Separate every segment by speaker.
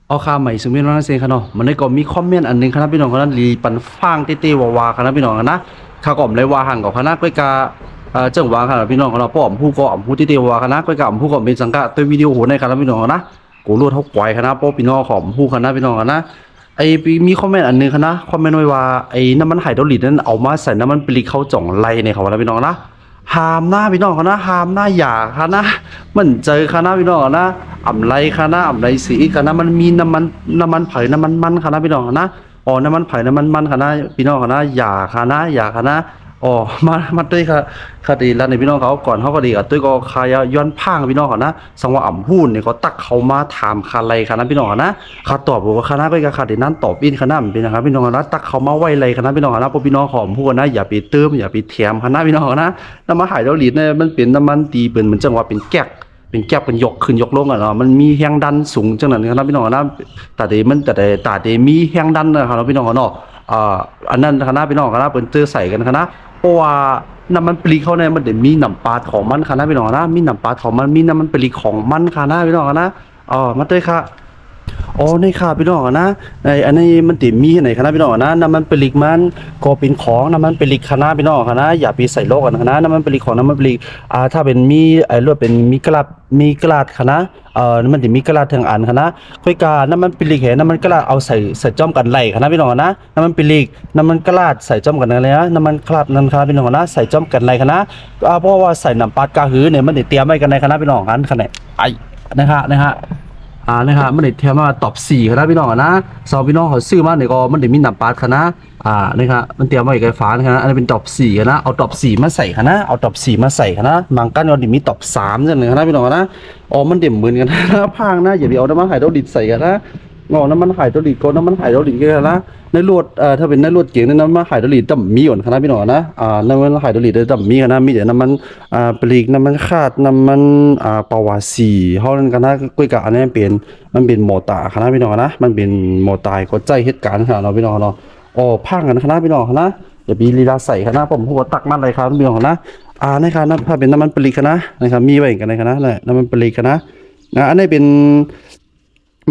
Speaker 1: เอาคาใหม่ซึ่งพี่น้องนั่นเองครับเนาะมันได้ก็มีคอมเมนต์อันนึงครับพี่น้องคนนั้นรีปันฟังเต้ๆวาๆครับพี่น้องนะข้าก็เลยว่าหันกับคณะก้อยกาเจ้าวางครับพี่น้องของเราป้อมผู้ก็อมผู้เต้ๆวาคณะก้อยกาอมผู้ก็เป็นสังกัดตัววิดีโอโหในครับพี่น้องนะกูรู้เท่าปล่อยคณะป้อพี่น้องของผู้คณะพี่น้องนะไอ้มีคอมเมนต์อันนึงคณะคอมเมนต์ไว้ว่าไอ้น้ำมันไฮโดรลิกนั้นเอามาใส่น้ำมันปลีเข้าจ่องไรในเขานะพี่น้องนะหามหน้าพี่น้องคณะหามหน้าหยาคณะมันเจอคณะพี่น้องนะอ่ำไรคณะอ่ำไรสีคณะมันมีน้ำมันไผ่น้ำมันมันคณะพี่น้องนะอ๋อน้ำมันไผ่น้ำมันมันคณะพี่น้องคณะหยาคณะหยาคณะอ๋อมาด้วยค่ะคดีแล้วในพี่น้องเขาก่อนเขาก็ดีกับด้วยก็คายย้อนพังพี่น้องเขานะสังว่าอ่ำพูนเนี่ยเขาตักเขามาถามคาไรคณะพี่น้องนะเขาตอบว่าคณะก็คดีนั้นตอบอินคณะเป็นนะครับพี่น้องนะตักเขามาไว้ไรคณะพี่น้องนะพวกพี่น้องของพูดนะอย่าไปเติมอย่าไปเทียมคณะพี่น้องนะน้ำมันหายดอลีเนี่ยมันเป็นน้ำมันตีเป็นเหมือนจังหวะเป็นแก๊กเป็นยกขึ้นยกลงอ่ะเนาะมันมีแรงดันสูงจังนั้นครับพี่น้องนะแต่มีแรงดันนะครับพี่น้องเนาะอันนั้นคณะพี่น้องคณะเป็นเจอใส่กันคณะเพราะว่าน้ำมันปลีเขาเนี่ยมันจะมีน้ำปลาของมันคณะพี่น้องนะมีน้ำปลาของมันมีน้ำมันปลีของมันคณะพี่น้องนะมาเต้ค่ะอ๋อในค่ะพี่น้องนะในอันนี้มันติมีไหนคณะพี่น้องนะน้ำมันปลีกมันก็เป็นของน้ำมันปลีกคณะพี่น้องคณะอย่าไปใส่โลกกันคณะน้ำมันปลีกของน้ำมันปลีกถ้าเป็นมีไอ้รวดเป็นมีกลาดคณะมันจะมีกระดาษทางอันคณะค่อยกาน้ำมันปิลิกเห็นน้ำมันกระดาษเอาใส่จ้อมกันไหลคณะพี่น้องนะน้ำมันปิลิกน้ำมันกระดาษใส่จ้อมกันอะไรนะน้ำมันกระดาษนั่นคณะพี่น้องนะใส่จ้อมกันไหลคณะเพราะว่าใส่น้ำปลากาหือเนี่ยมันเตรียมไว้กันในคณะพี่น้องกันขนาดไอ้นะฮะนะครับมันเทียมมาตอบสี่คณะพี่น้องนะสองพี่น้องเขาซื้อมาเนี่ยก็มันมีน้ำปลาคณะนะครับมันเตรียมไว้กับฟ้าคณะอันนี้เป็นตอบสี่คณะเอาตอบสี่มาใส่คณะเอาตอบสี่มาใส่คณะบางกันก็มีตอบสามเนี่ยคณะพี่น้องนะอ๋อมันเด่มเหมือนกันนะพังนะอย่าไปเอาน้ำมันไฮโดรลิกใส่กันนะงอน้ำมันไฮโดรลิกก็น้ำมันไฮโดรลิกกันนะในรถถ้าเป็นในรถเก๋งในน้ำมันไฮโดรลิกต่ำมีก่อนคณะพี่น้องนะน้ำมันไฮโดรลิกได้ต่ำมีคณะมีแต่น้ำมันปลีกน้ำมันคาดน้ำมันปาวาสีเขาเล่นกันนะกุ้ยกะอันนี้มันเป็นโมตาคณะพี่น้องนะมันเป็นโมตายก็ใจเหตุการณ์ค่ะเราพี่น้องเนาะอ๋อพังกันคณะพี่น้องนะอย่าไปลีลาใส่คณะผมหัวตักมันอะไรครับพี่น้องนะนะครับถ้าเป็นน้ำมันปลีกนะนะครับมีไว้กันในคณะเลยน้ำมันปลีกนะอันนี้เป็น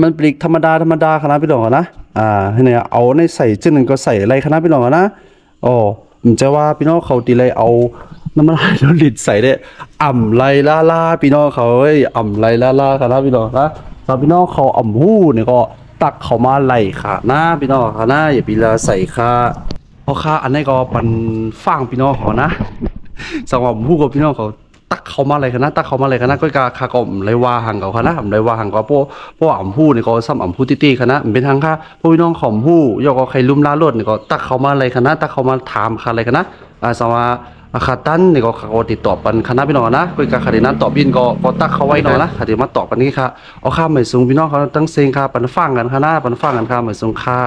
Speaker 1: มันปลีกธรรมดาคณะพี่น้องนะเนี่ยเอาในใส่จึงหนึ่งก็ใส่อะไรคณะพี่น้องนะอ๋อผมจะว่าพี่น้องเขาตีเลยเอาน้ำมันไฮโดรลิกใส่ได้อ่ำไรล่าพี่น้องเขาอ่ำไรล่าคณะพี่น้องนะถ้าพี่น้องเขาอ่ำหู้เนี่ยก็ตักเขามาไหลค่ะนะพี่น้องค่ะนะอย่าไปละใส่ค่ะเพราะค่ะอันนี้ก็เป็นฟังพี่น้องเขานะสำหรับผู้กับพี่น้องเขาตักเขามาอะไรกันนะตักเขามาอะไรกันนะก็คาก็เลยว่าหังเขาคณะเลยว่าหังก็พวกอ่ำผู้เนี่ยก็ซ้ำอ่ำผู้ตี้คณะเป็นทางค่ะพวกพี่น้องของผู้ยกก็ใครลุ่มล่าลวดเนี่ยก็ตักเขามาอะไรคณะตักเขามาถามค่ะอะไรกันนะสำหรับขาตันเนี่ยก็เขาติดต่อปันคณะพี่น้องนะก็การคดีนั้นตอบบินก็ตักเขาไว้หน่อยนะคดีมาตอบปันนี้ค่ะเอาข้ามไปสูงพี่น้องเขาตั้งเซงค่ะปันฟังกันคณะปันฟังกันค่ะไปสูงค่ะ